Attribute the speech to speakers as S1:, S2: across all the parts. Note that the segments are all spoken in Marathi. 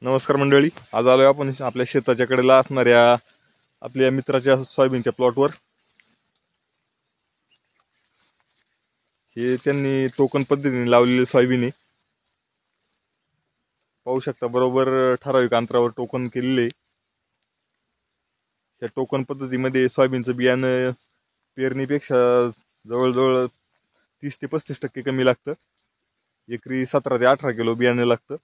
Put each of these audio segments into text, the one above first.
S1: नमस्कार मंडळी, आज आलोय आपण आपल्या शेताच्या कडेला असणाऱ्या आपल्या मित्राच्या सोयाबीनच्या प्लॉटवर। हे त्यांनी टोकन पद्धतीने लावलेले सोयाबीन आहे। पाहू शकता बरोबर ठराविक अंतरावर टोकन केलेले। त्या टोकन पद्धतीमध्ये सोयाबीनचं बियाणं पेरणीपेक्षा जवळजवळ 30 ते 35% कमी लागतं। एकरी 17 ते 18 किलो बियाणं लागतं।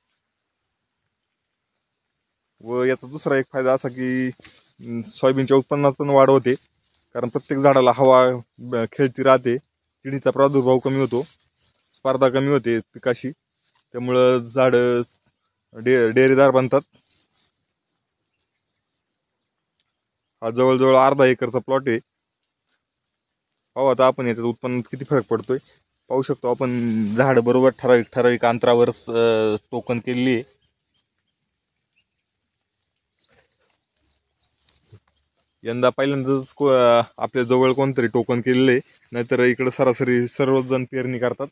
S1: व याचा दुसरा एक फायदा असा की सोयाबीनच्या उत्पन्नात पण वाढ होते, कारण प्रत्येक झाडाला हवा खेळती राहते, किडीचा प्रादुर्भाव कमी होतो, स्पर्धा कमी होते पिकाशी, त्यामुळं झाड डेरेदार बनतात। हा जवळजवळ अर्धा एकरचा प्लॉट आहे। पाहू आता आपण याच्यात उत्पन्नात किती फरक पडतोय। पाहू शकतो आपण झाड बरोबर ठराविक अंतरावर टोकन केलेली आहे। यंदा पहिल्यांदाच आपल्या जवळ कोणतरी टोकन केलेले, नाहीतर इकडे सरासरी सर्वच जण पेरणी करतात।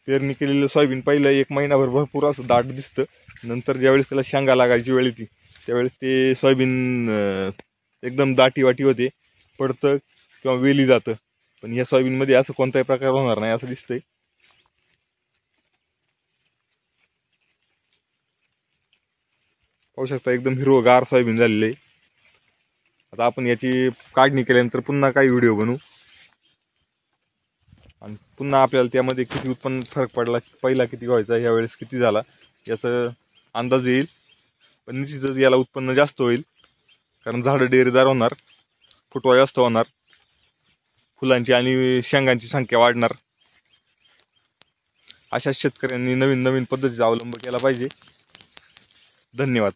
S1: पेरणी केलेलं सोयाबीन पहिलं एक महिनाभर भरपूर असं दाट दिसतं, नंतर ज्यावेळेस त्याला शेंगा लागायची वेळ येते त्यावेळेस ते सोयाबीन एकदम दाटी वाटी होते, पडतं किंवा वेली जातं। पण या सोयाबीनमध्ये असं कोणताही प्रकार होणार नाही असं दिसतंय। पाहू शकता एकदम हिरवगार सोयाबीन झालेले। आता आपण याची काढणी केल्यानंतर पुन्हा काही व्हिडिओ बनवू आणि पुन्हा आपल्याला त्यामध्ये किती उत्पन्न फरक पडला, पहिला किती व्हायचा, यावेळेस किती झाला याचा अंदाज येईल। पण निश्चितच याला उत्पन्न जास्त होईल, कारण झाडं डेरेदार होणार, फुटवा जास्त होणार, फुलांची आणि शेंगांची संख्या वाढणार। अशा शेतकऱ्यांनी नवीन नवीन पद्धतीचा अवलंब केला पाहिजे। धन्यवाद।